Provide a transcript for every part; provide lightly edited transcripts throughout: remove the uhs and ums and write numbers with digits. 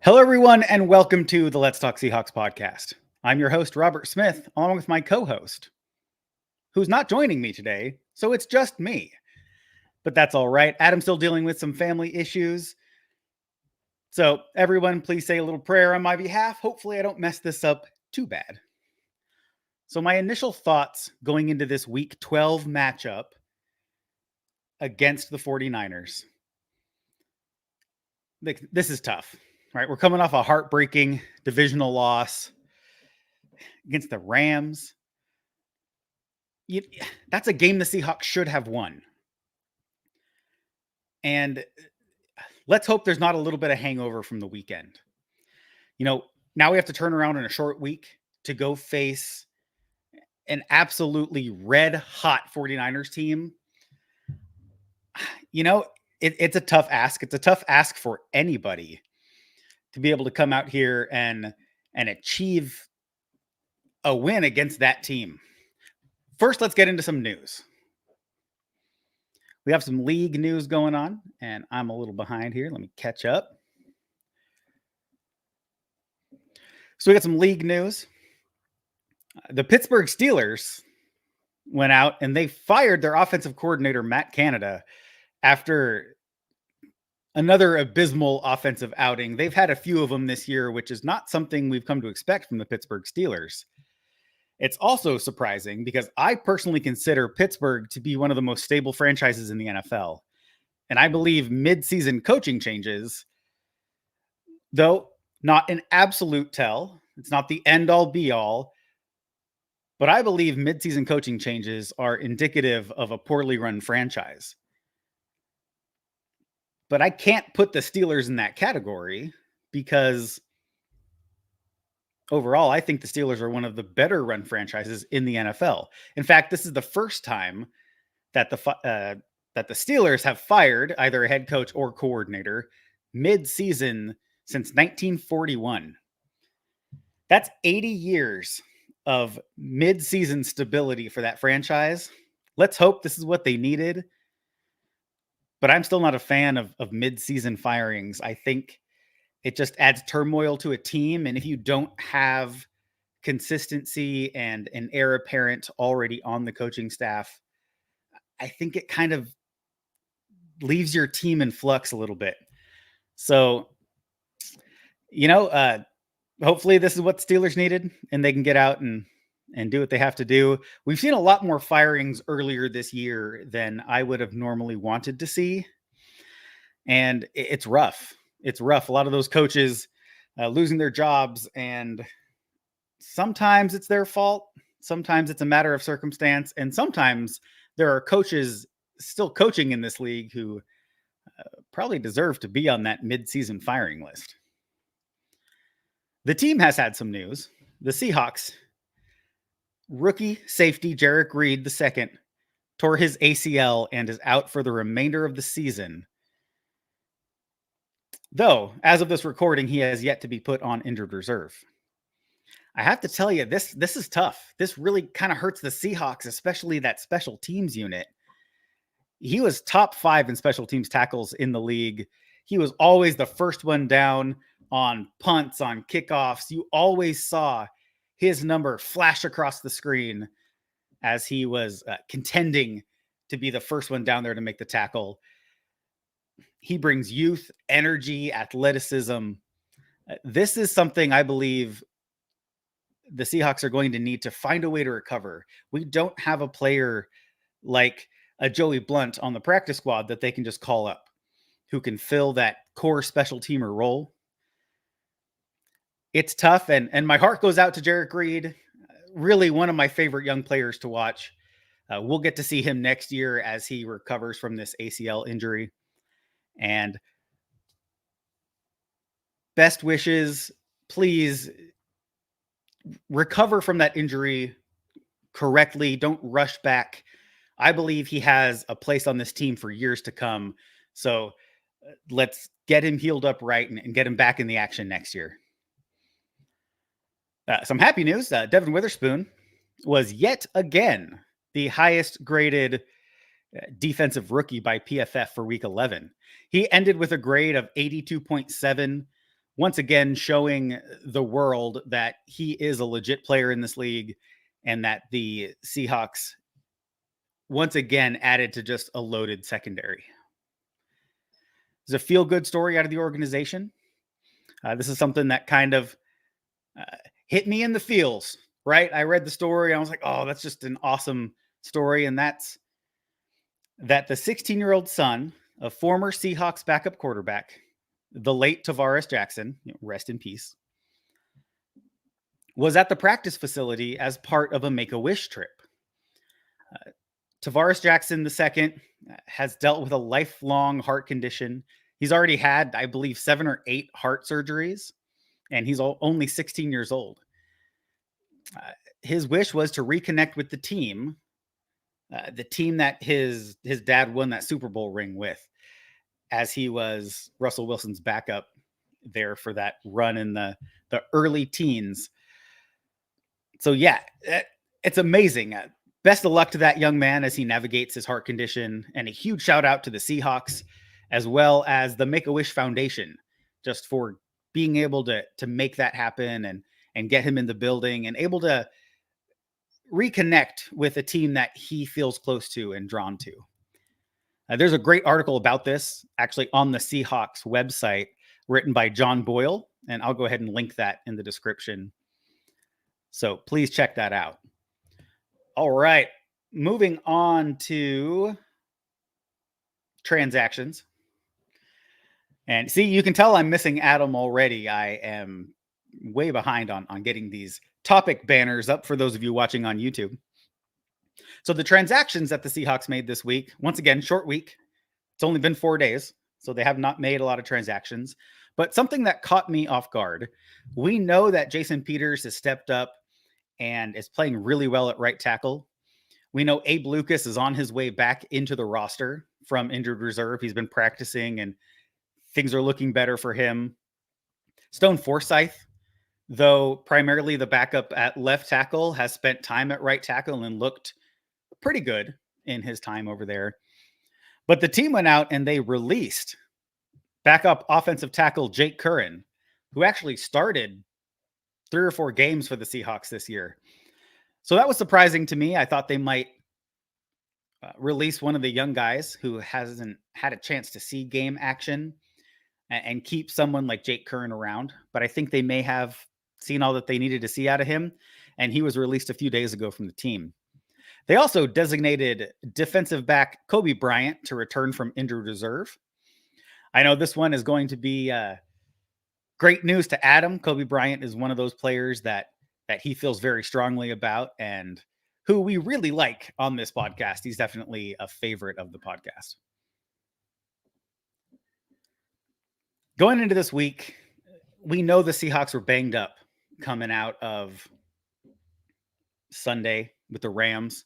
Hello, everyone, and welcome to the Let's Talk Seahawks podcast. I'm your host, Robert Smith, along with my co host, who's not joining me today, so it's just me. But that's all right. Adam's still dealing with some family issues. So, everyone, please say a little prayer on my behalf. Hopefully, I don't mess this up too bad. So, my initial thoughts going into this week 12 matchup against the 49ers. This is tough, right? We're coming off a heartbreaking divisional loss against the Rams. That's a game the Seahawks should have won. And let's hope there's not a little bit of hangover from the weekend. Now we have to turn around in a short week to go face an absolutely red hot 49ers team. It's a tough ask. It's a tough ask for anybody to be able to come out here and achieve a win against that team. First, let's get into some news. We have some league news going on, and I'm a little behind here. Let me catch up. So we got some league news. The Pittsburgh Steelers went out and they fired their offensive coordinator, Matt Canada, after another abysmal offensive outing. They've had a few of them this year, which is not something we've come to expect from the Pittsburgh Steelers. It's also surprising because I personally consider Pittsburgh to be one of the most stable franchises in the NFL. And I believe mid-season coaching changes, though not an absolute tell, it's not the end-all be-all, but I believe mid-season coaching changes are indicative of a poorly run franchise. But I can't put the Steelers in that category because overall, I think the Steelers are one of the better run franchises in the NFL. In fact, this is the first time that the Steelers have fired either a head coach or coordinator mid-season since 1941. That's 80 years of mid-season stability for that franchise. Let's hope this is what they needed. But I'm still not a fan of mid-season firings. I think it just adds turmoil to a team. And if you don't have consistency and an heir apparent already on the coaching staff, I think it kind of leaves your team in flux a little bit. So, hopefully this is what the Steelers needed and they can get out and do what they have to do. We've seen a lot more firings earlier this year than I would have normally wanted to see. And it's rough. It's rough. A lot of those coaches losing their jobs, and sometimes it's their fault. Sometimes it's a matter of circumstance. And sometimes there are coaches still coaching in this league who probably deserve to be on that mid-season firing list. The team has had some news. The Seahawks, rookie safety Jarek Reed II tore his ACL and is out for the remainder of the season. Though, as of this recording, he has yet to be put on injured reserve. I have to tell you, this is tough. This really kind of hurts the Seahawks, especially that special teams unit. He was top 5 in special teams tackles in the league. He was always the first one down on punts, on kickoffs. You always saw his number flash across the screen as he was contending to be the first one down there to make the tackle. He brings youth, energy, athleticism. This is something I believe the Seahawks are going to need to find a way to recover. We don't have a player like a Joey Blunt on the practice squad that they can just call up who can fill that core special teamer role. It's tough, and my heart goes out to Jarek Reed, really one of my favorite young players to watch. We'll get to see him next year as he recovers from this ACL injury. And best wishes, please recover from that injury correctly. Don't rush back. I believe he has a place on this team for years to come. So let's get him healed up right and get him back in the action next year. Some happy news. Devin Witherspoon was yet again the highest graded defensive rookie by PFF for week 11. He ended with a grade of 82.7, once again showing the world that he is a legit player in this league and that the Seahawks once again added to just a loaded secondary. It's a feel-good story out of the organization. This is something that kind of hit me in the feels, right? I read the story and I was like, oh, that's just an awesome story. And that's that the 16-year-old son of former Seahawks backup quarterback, the late Tavares Jackson, rest in peace, was at the practice facility as part of a Make-A-Wish trip. Tavares Jackson II has dealt with a lifelong heart condition. He's already had, I believe, 7 or 8 heart surgeries, and he's only 16 years old. His wish was to reconnect with the team that his dad won that Super Bowl ring with, as he was Russell Wilson's backup there for that run in the early teens. So yeah, it's amazing. Best of luck to that young man as he navigates his heart condition, and a huge shout out to the Seahawks as well as the Make-A-Wish Foundation just for being able to make that happen and get him in the building and able to reconnect with a team that he feels close to and drawn to. There's a great article about this actually on the Seahawks website written by John Boyle, and I'll go ahead and link that in the description. So please check that out. All right, moving on to transactions. And see, you can tell I'm missing Adam already. I am way behind on getting these topic banners up for those of you watching on YouTube. So the transactions that the Seahawks made this week, once again, short week. It's only been 4 days, so they have not made a lot of transactions. But something that caught me off guard, we know that Jason Peters has stepped up and is playing really well at right tackle. We know Abe Lucas is on his way back into the roster from injured reserve. He's been practicing and things are looking better for him. Stone Forsythe, though primarily the backup at left tackle, has spent time at right tackle and looked pretty good in his time over there. But the team went out and they released backup offensive tackle Jake Curran, who actually started 3 or 4 games for the Seahawks this year. So that was surprising to me. I thought they might release one of the young guys who hasn't had a chance to see game action and keep someone like Jake Curran around. But I think they may have seen all that they needed to see out of him, and he was released a few days ago from the team. They also designated defensive back Kobe Bryant to return from injured reserve. I know this one is going to be great news to Adam. Kobe Bryant is one of those players that he feels very strongly about and who we really like on this podcast. He's definitely a favorite of the podcast. Going into this week, we know the Seahawks were banged up coming out of Sunday with the Rams.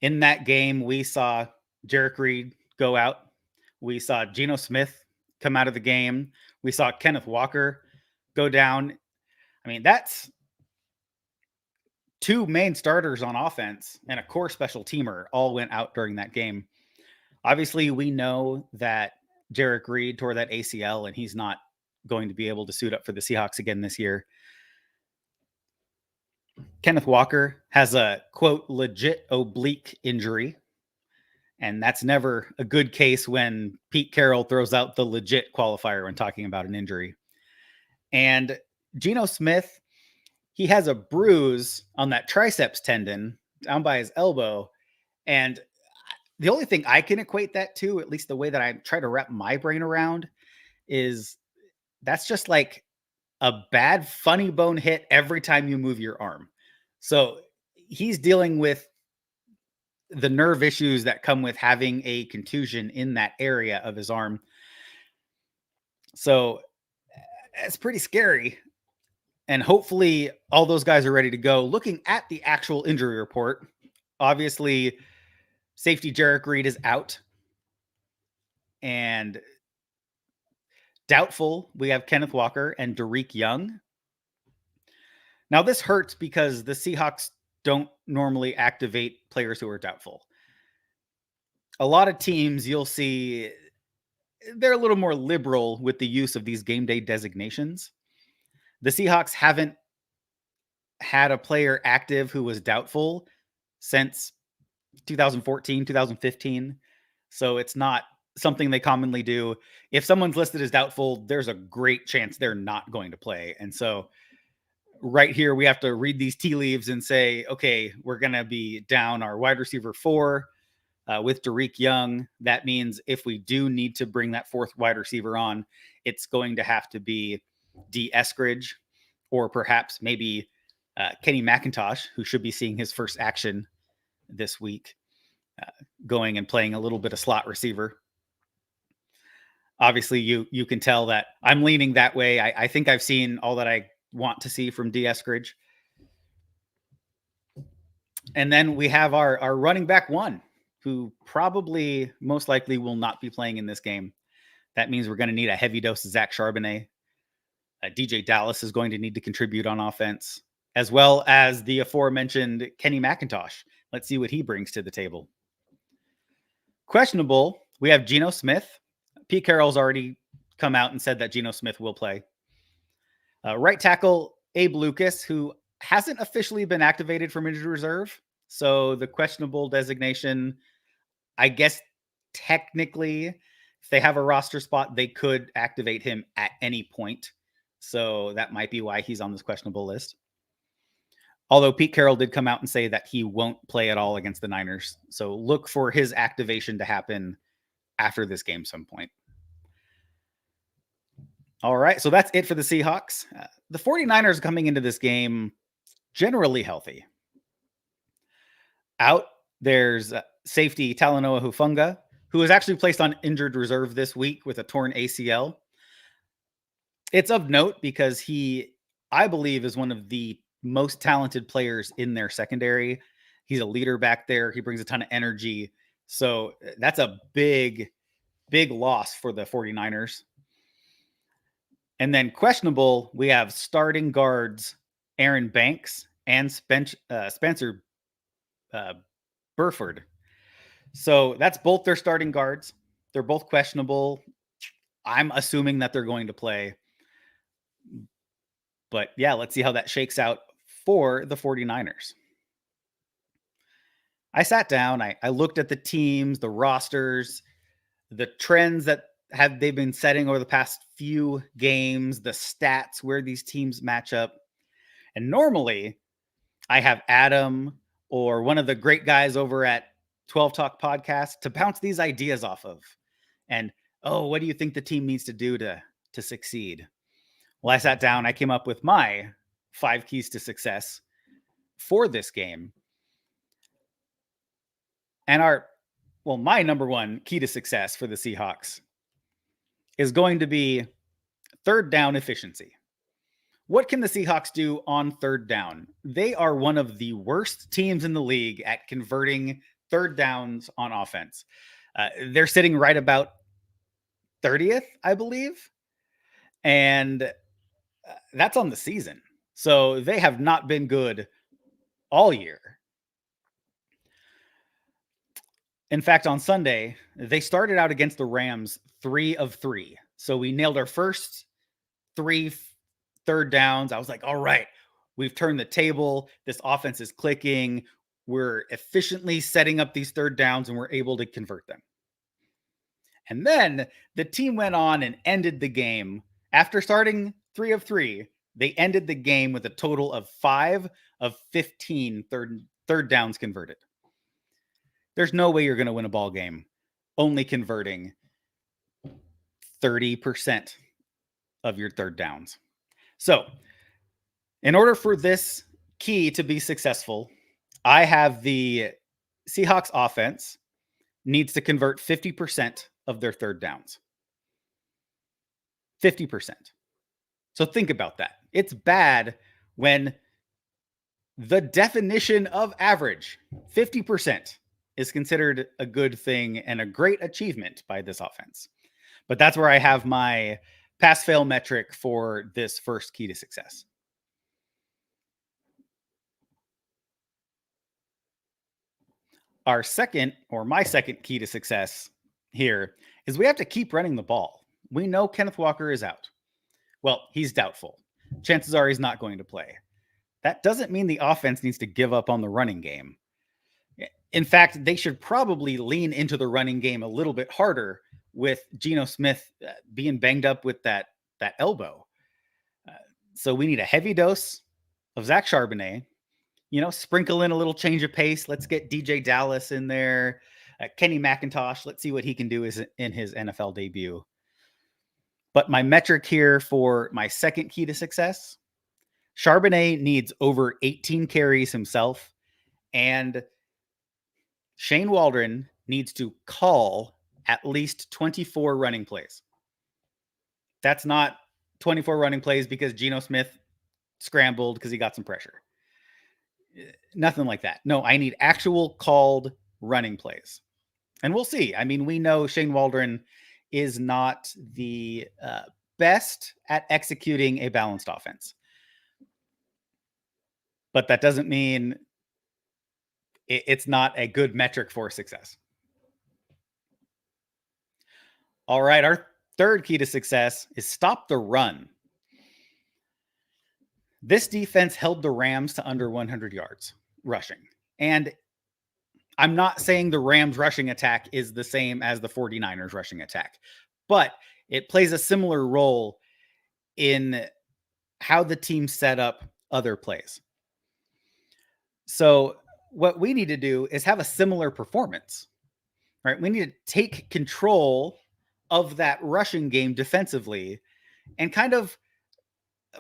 In that game, we saw Jarek Reed go out. We saw Geno Smith come out of the game. We saw Kenneth Walker go down. I mean, that's 2 main starters on offense and a core special teamer all went out during that game. Obviously, we know that Jarek Reed tore that ACL and he's not going to be able to suit up for the Seahawks again this year. Kenneth Walker has a, quote, legit oblique injury. And that's never a good case when Pete Carroll throws out the legit qualifier when talking about an injury. And Geno Smith, he has a bruise on that triceps tendon down by his elbow. And the only thing I can equate that to, at least the way that I try to wrap my brain around, is that's just like a bad funny bone hit every time you move your arm. So he's dealing with the nerve issues that come with having a contusion in that area of his arm. So it's pretty scary. And hopefully all those guys are ready to go. Looking at the actual injury report, obviously safety Jarek Reed is out. And doubtful, we have Kenneth Walker and Derek Young. Now this hurts because the Seahawks don't normally activate players who are doubtful. A lot of teams you'll see they're a little more liberal with the use of these game day designations. The Seahawks haven't had a player active who was doubtful since 2014, 2015. So it's not something they commonly do. If someone's listed as doubtful, there's a great chance they're not going to play. And so right here, we have to read these tea leaves and say, okay, we're going to be down our wide receiver 4 with Derek Young. That means if we do need to bring that 4th wide receiver on, it's going to have to be D. Eskridge or perhaps maybe Kenny McIntosh, who should be seeing his first action this week, going and playing a little bit of slot receiver. Obviously, you can tell that I'm leaning that way. I think I've seen all that I want to see from D. Eskridge. And then we have our running back 1, who probably most likely will not be playing in this game. That means we're going to need a heavy dose of Zach Charbonnet. DJ Dallas is going to need to contribute on offense, as well as the aforementioned Kenny McIntosh. Let's see what he brings to the table. Questionable, we have Geno Smith. Pete Carroll's already come out and said that Geno Smith will play. Right tackle, Abe Lucas, who hasn't officially been activated from injured reserve. So the questionable designation, I guess technically, if they have a roster spot, they could activate him at any point. So that might be why he's on this questionable list. Although Pete Carroll did come out and say that he won't play at all against the Niners. So look for his activation to happen after this game some point. All right, so that's it for the Seahawks. The 49ers coming into this game generally healthy. Out, there's safety Talanoa Hufanga, who was actually placed on injured reserve this week with a torn ACL. It's of note because he, I believe, is one of the most talented players in their secondary. He's a leader back there. He brings a ton of energy. So that's a big, big loss for the 49ers. And then questionable, we have starting guards Aaron Banks and Spencer Burford. So that's both their starting guards. They're both questionable. I'm assuming that they're going to play. But yeah, let's see how that shakes out for the 49ers. I sat down, I looked at the teams, the rosters, the trends that they've been setting over the past few games, the stats where these teams match up. And normally I have Adam or one of the great guys over at 12 Talk Podcast to bounce these ideas off of. And, oh, what do you think the team needs to do to succeed? Well, I sat down, I came up with my 5 keys to success for this game. And my number 1 key to success for the Seahawks is going to be third down efficiency. What can the Seahawks do on third down? They are one of the worst teams in the league at converting third downs on offense. They're sitting right about 30th, I believe. And that's on the season. So they have not been good all year. In fact, on Sunday, they started out against the Rams 3 of 3. So we nailed our first 3 third downs. I was like, all right, we've turned the table. This offense is clicking. We're efficiently setting up these third downs and we're able to convert them. And then the team went on and ended the game. After starting 3 of 3, they ended the game with a total of 5 of 15 third downs converted. There's no way you're going to win a ball game only converting 30% of your third downs. So, in order for this key to be successful, I have the Seahawks offense needs to convert 50% of their third downs. 50%. So think about that. It's bad when the definition of average, 50%, is considered a good thing and a great achievement by this offense. But that's where I have my pass-fail metric for this first key to success. My second key to success here is we have to keep running the ball. We know Kenneth Walker is out. Well, he's doubtful. Chances are he's not going to play. That doesn't mean the offense needs to give up on the running game. In fact, they should probably lean into the running game a little bit harder with Geno Smith being banged up with that elbow. So we need a heavy dose of Zach Charbonnet. Sprinkle in a little change of pace. Let's get DJ Dallas in there. Kenny McIntosh. Let's see what he can do in his NFL debut. But my metric here for my second key to success, Charbonnet needs over 18 carries himself, and Shane Waldron needs to call at least 24 running plays. That's not 24 running plays because Geno Smith scrambled because he got some pressure. Nothing like that. No, I need actual called running plays. And we'll see. I mean, we know Shane Waldron is not the best at executing a balanced offense. But that doesn't mean it's not a good metric for success. All right, our third key to success is stop the run. This defense held the Rams to under 100 yards rushing. And I'm not saying the Rams rushing attack is the same as the 49ers rushing attack, but it plays a similar role in how the team set up other plays. So what we need to do is have a similar performance, right? We need to take control of that rushing game defensively and kind of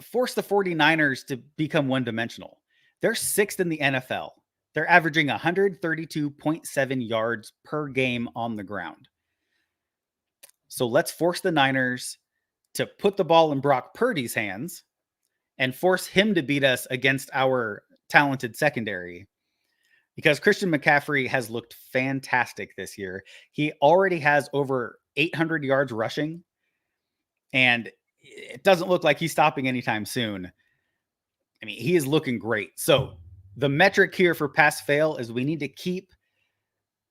force the 49ers to become one-dimensional. They're sixth in the NFL. They're averaging 132.7 yards per game on the ground. So let's force the Niners to put the ball in Brock Purdy's hands and force him to beat us against our talented secondary, because Christian McCaffrey has looked fantastic this year. He already has over 800 yards rushing, and it doesn't look like he's stopping anytime soon. I mean, he is looking great. So the metric here for pass fail is we need to keep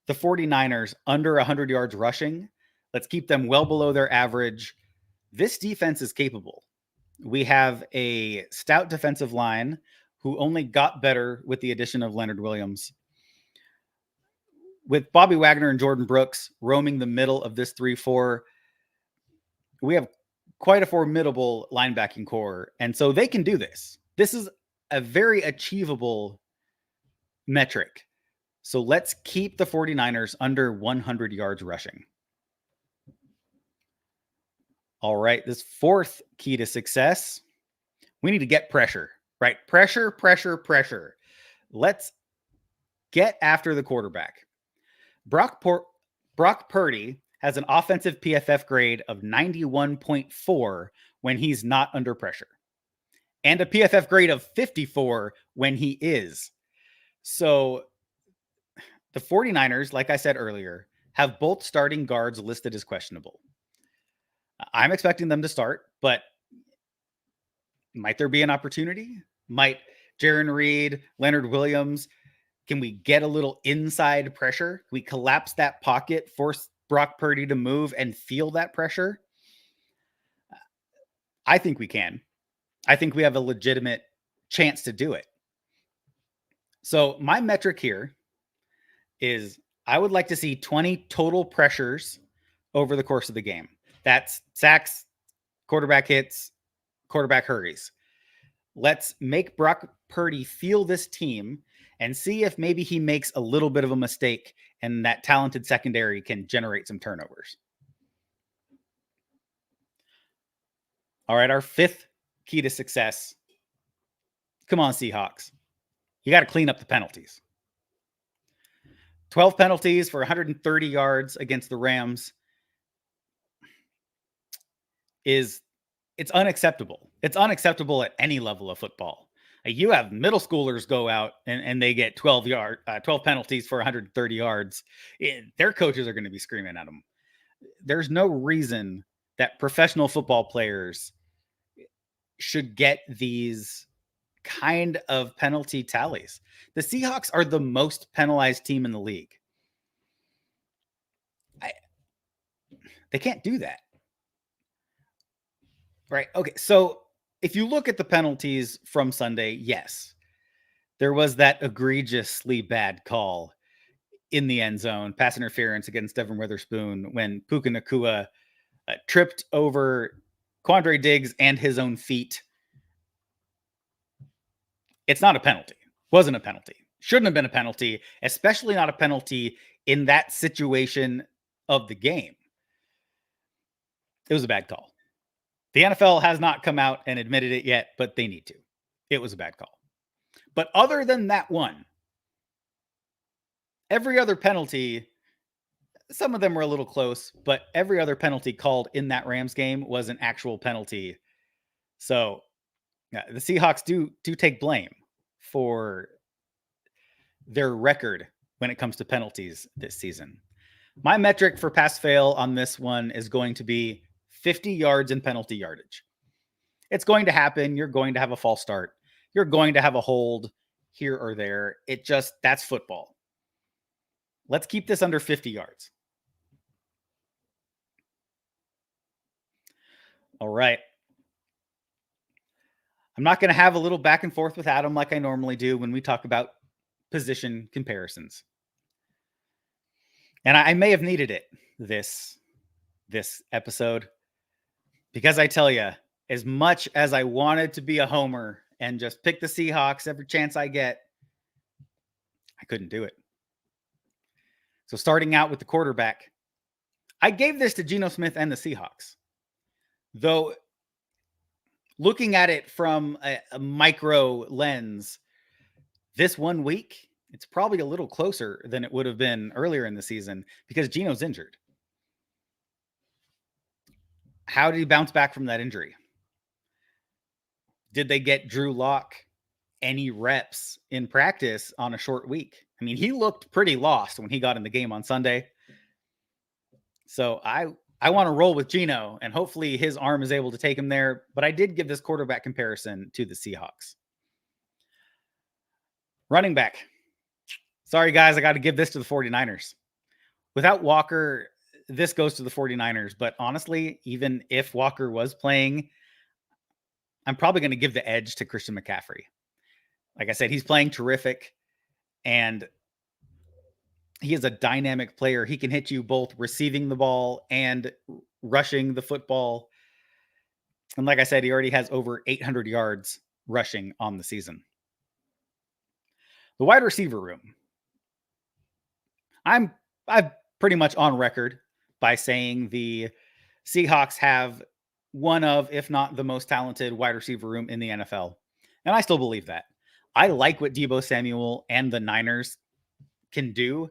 the 49ers under 100 yards rushing. Let's keep them well below their average. This defense is capable. We have a stout defensive line who only got better with the addition of Leonard Williams. With Bobby Wagner and Jordan Brooks roaming the middle of this 3-4, we have quite a formidable linebacking core. And so they can do this. This is a very achievable metric. So let's keep the 49ers under 100 yards rushing. All right, this fourth key to success, we need to get pressure, right? Pressure, pressure, pressure. Let's get after the quarterback. Brock Purdy has an offensive PFF grade of 91.4 when he's not under pressure, and a PFF grade of 54 when he is. So the 49ers, like I said earlier, have both starting guards listed as questionable. I'm expecting them to start, but might there be an opportunity? Might Jaron Reed, Leonard Williams, can we get a little inside pressure? Can we collapse that pocket, force Brock Purdy to move and feel that pressure? I think we can. I think we have a legitimate chance to do it. So my metric here is I would like to see 20 total pressures over the course of the game. That's sacks, quarterback hits, quarterback hurries. Let's make Brock Purdy feel this team and see if maybe he makes a little bit of a mistake and that talented secondary can generate some turnovers. All right, our fifth key to success. Come on, Seahawks. You got to clean up the penalties. 12 penalties for 130 yards against the Rams it's unacceptable. It's unacceptable at any level of football. You have middle schoolers go out and they get 12 penalties for 130 yards. Their coaches are going to be screaming at them. There's no reason that professional football players should get these kind of penalty tallies. The Seahawks are the most penalized team in the league. They can't do that. Right. Okay. So if you look at the penalties from Sunday, yes, there was that egregiously bad call in the end zone, pass interference against Devin Witherspoon when Puka Nakua tripped over Quandre Diggs and his own feet. It's not a penalty. Wasn't a penalty. Shouldn't have been a penalty, especially not a penalty in that situation of the game. It was a bad call. The NFL has not come out and admitted it yet, but they need to. It was a bad call. But other than that one, every other penalty, some of them were a little close, but every other penalty called in that Rams game was an actual penalty. So the Seahawks do take blame for their record when it comes to penalties this season. My metric for pass fail on this one is going to be 50 yards in penalty yardage. It's going to happen. You're going to have a false start. You're going to have a hold here or there. That's football. Let's keep this under 50 yards. All right. I'm not going to have a little back and forth with Adam like I normally do when we talk about position comparisons. And I may have needed it this episode, because I tell you, as much as I wanted to be a homer and just pick the Seahawks every chance I get, I couldn't do it. So starting out with the quarterback, I gave this to Geno Smith and the Seahawks. Though looking at it from a micro lens, this 1 week, it's probably a little closer than it would have been earlier in the season because Geno's injured. How did he bounce back from that injury? Did they get Drew Lock any reps in practice on a short week? I mean, he looked pretty lost when he got in the game on Sunday. So I want to roll with Geno, and hopefully his arm is able to take him there. But I did give this quarterback comparison to the Seahawks. Running back. Sorry, guys, I got to give this to the 49ers. Without Walker, this goes to the 49ers. But honestly, even if Walker was playing, I'm probably going to give the edge to Christian McCaffrey. Like I said, he's playing terrific, and he is a dynamic player. He can hit you both receiving the ball and rushing the football. And like I said, he already has over 800 yards rushing on the season. The wide receiver room. I'm pretty much on record by saying the Seahawks have one of, if not the most talented wide receiver room in the NFL. And I still believe that. I like what Deebo Samuel and the Niners can do,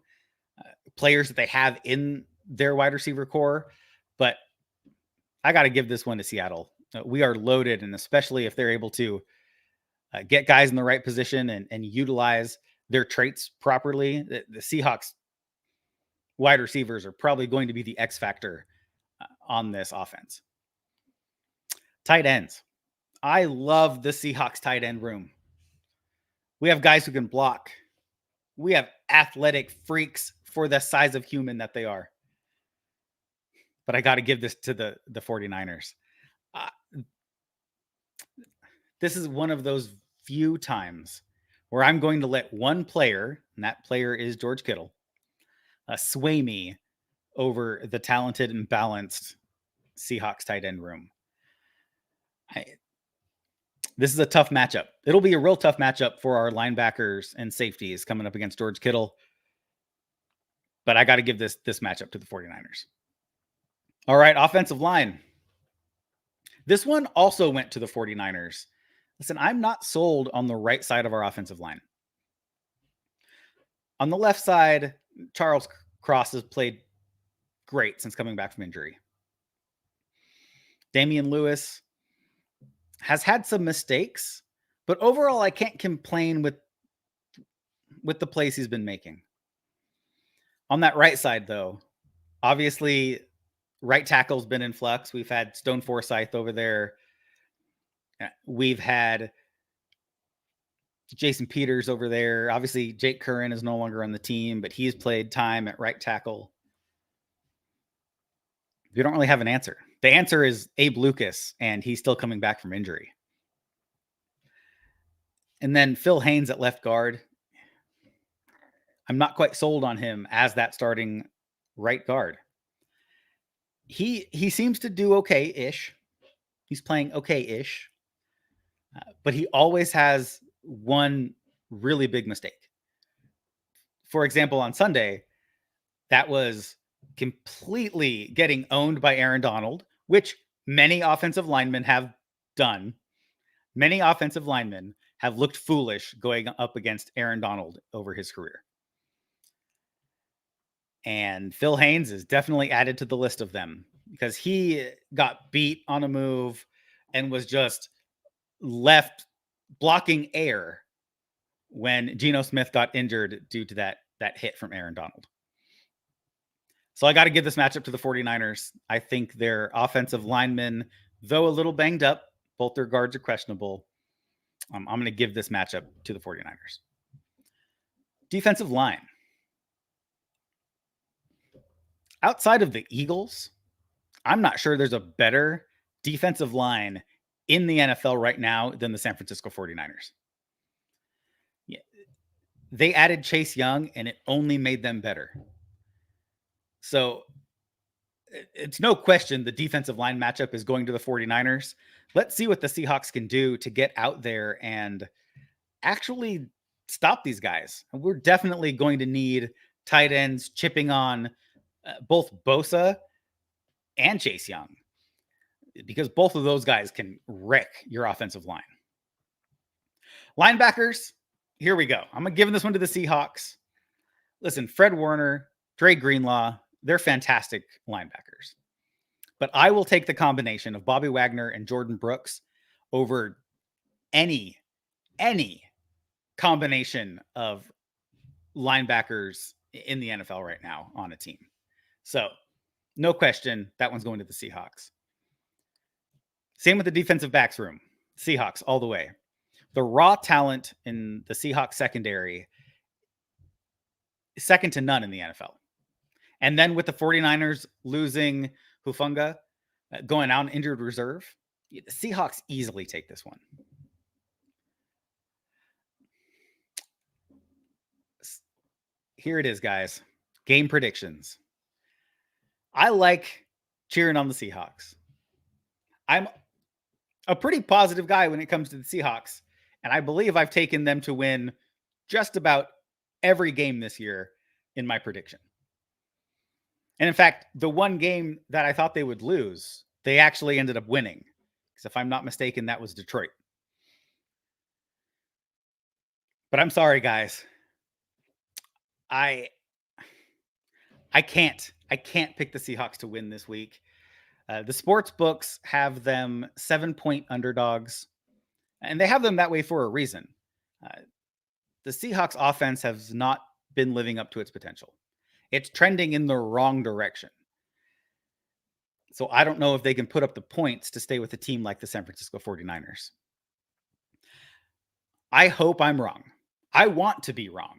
players that they have in their wide receiver core, but I got to give this one to Seattle. We are loaded, and especially if they're able to get guys in the right position and utilize their traits properly, the Seahawks wide receivers are probably going to be the X factor on this offense. Tight ends. I love the Seahawks tight end room. We have guys who can block. We have athletic freaks for the size of human that they are. But I got to give this to the 49ers. This is one of those few times where I'm going to let one player, and that player is George Kittle, sway me over the talented and balanced Seahawks tight end room. This is a tough matchup. It'll be a real tough matchup for our linebackers and safeties coming up against George Kittle. But I got to give this matchup to the 49ers. All right, offensive line. This one also went to the 49ers. Listen, I'm not sold on the right side of our offensive line. On the left side, Charles Cross has played great since coming back from injury. Damian Lewis has had some mistakes, but overall, I can't complain with the plays he's been making. On that right side, though, obviously, right tackle's been in flux. We've had Stone Forsythe over there. We've had Jason Peters over there. Obviously, Jake Curran is no longer on the team, but he's played time at right tackle. We don't really have an answer. The answer is Abe Lucas, and he's still coming back from injury. And then Phil Haynes at left guard. I'm not quite sold on him as that starting right guard. He seems to do okay-ish. He's playing okay-ish. But he always has one really big mistake. For example, on Sunday, that was completely getting owned by Aaron Donald, which many offensive linemen have done. Many offensive linemen have looked foolish going up against Aaron Donald over his career. And Phil Haynes is definitely added to the list of them because he got beat on a move and was just left blocking air when Geno Smith got injured due to that hit from Aaron Donald. So I got to give this matchup to the 49ers. I think their offensive linemen, though a little banged up, both their guards are questionable. I'm going to give this matchup to the 49ers. Defensive line. Outside of the Eagles, I'm not sure there's a better defensive line in the NFL right now than the San Francisco 49ers. Yeah. They added Chase Young, and it only made them better. So it's no question the defensive line matchup is going to the 49ers. Let's see what the Seahawks can do to get out there and actually stop these guys. We're definitely going to need tight ends chipping on both Bosa and Chase Young, because both of those guys can wreck your offensive line. Linebackers, here we go. I'm giving this one to the Seahawks. Listen, Fred Warner, Dre Greenlaw, they're fantastic linebackers. But I will take the combination of Bobby Wagner and Jordan Brooks over any combination of linebackers in the NFL right now on a team. So, no question, that one's going to the Seahawks. Same with the defensive backs room. Seahawks all the way. The raw talent in the Seahawks secondary is second to none in the NFL. And then with the 49ers losing Hufanga, going out on injured reserve, the Seahawks easily take this one. Here it is, guys. Game predictions. I like cheering on the Seahawks. I'm a pretty positive guy when it comes to the Seahawks, and I believe I've taken them to win just about every game this year in my prediction. And in fact, the one game that I thought they would lose, they actually ended up winning. Because if I'm not mistaken, that was Detroit. But I'm sorry, guys. I can't pick the Seahawks to win this week. The sports books have them 7-point underdogs, and they have them that way for a reason. The Seahawks offense has not been living up to its potential. It's trending in the wrong direction. So I don't know if they can put up the points to stay with a team like the San Francisco 49ers. I hope I'm wrong. I want to be wrong.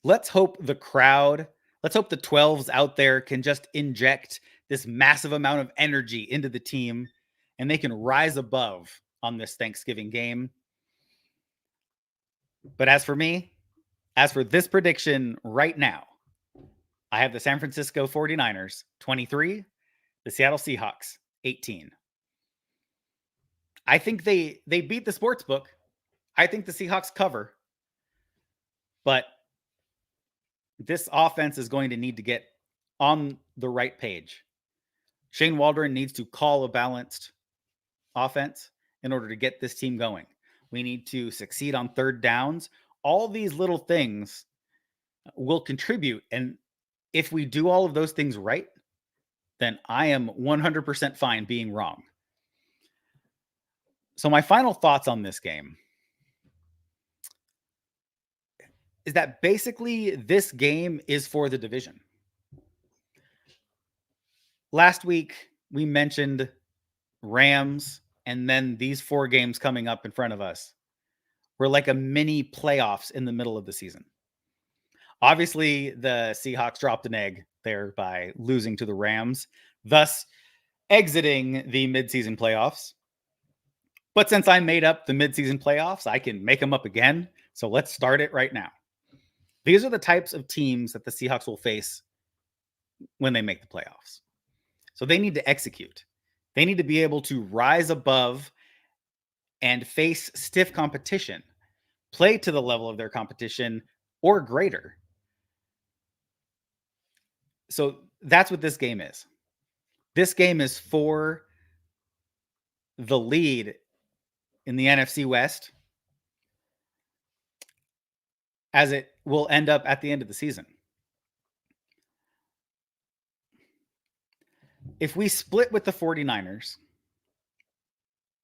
Let's hope the crowd, let's hope the 12s out there can just inject this massive amount of energy into the team and they can rise above on this Thanksgiving game. But as for me, as for this prediction right now, I have the San Francisco 49ers 23, the Seattle Seahawks 18. I think they beat the sports book. I think the Seahawks cover. But this offense is going to need to get on the right page. Shane Waldron needs to call a balanced offense in order to get this team going. We need to succeed on third downs. All these little things will contribute. And if we do all of those things right, then I am 100% fine being wrong. So my final thoughts on this game is that basically this game is for the division. Last week, we mentioned Rams, and then these 4 games coming up in front of us were like a mini playoffs in the middle of the season. Obviously, the Seahawks dropped an egg there by losing to the Rams, thus exiting the midseason playoffs. But since I made up the midseason playoffs, I can make them up again. So let's start it right now. These are the types of teams that the Seahawks will face when they make the playoffs. So they need to execute. They need to be able to rise above and face stiff competition, play to the level of their competition or greater. So that's what this game is. This game is for the lead in the NFC West, as it will end up at the end of the season. If we split with the 49ers,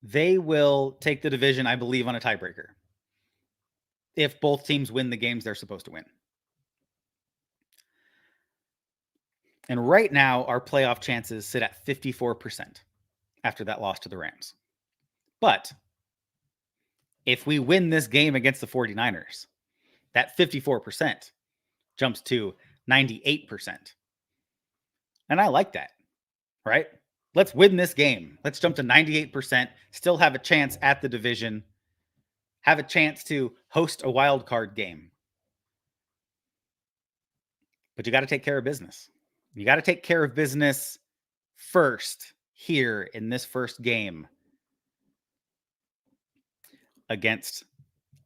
they will take the division, I believe, on a tiebreaker if both teams win the games they're supposed to win. And right now, our playoff chances sit at 54% after that loss to the Rams. But if we win this game against the 49ers, that 54% jumps to 98%. And I like that, right? Let's win this game. Let's jump to 98%, still have a chance at the division, have a chance to host a wild card game. But you got to take care of business. You got to take care of business first here in this first game against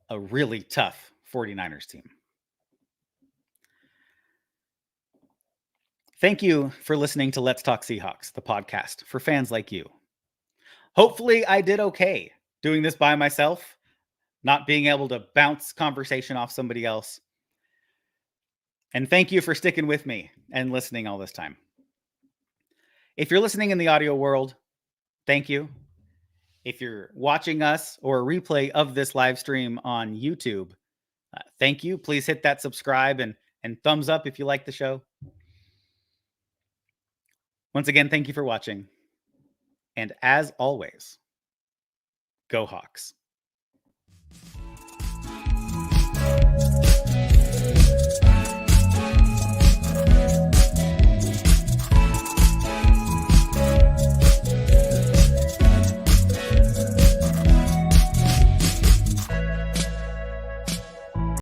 a really tough 49ers team. Thank you for listening to Let's Talk Seahawks, the podcast for fans like you. Hopefully I did okay doing this by myself, not being able to bounce conversation off somebody else. And thank you for sticking with me and listening all this time. If you're listening in the audio world, thank you. If you're watching us or a replay of this live stream on YouTube, thank you. Please hit that subscribe and thumbs up if you like the show. Once again, thank you for watching. And as always, go Hawks.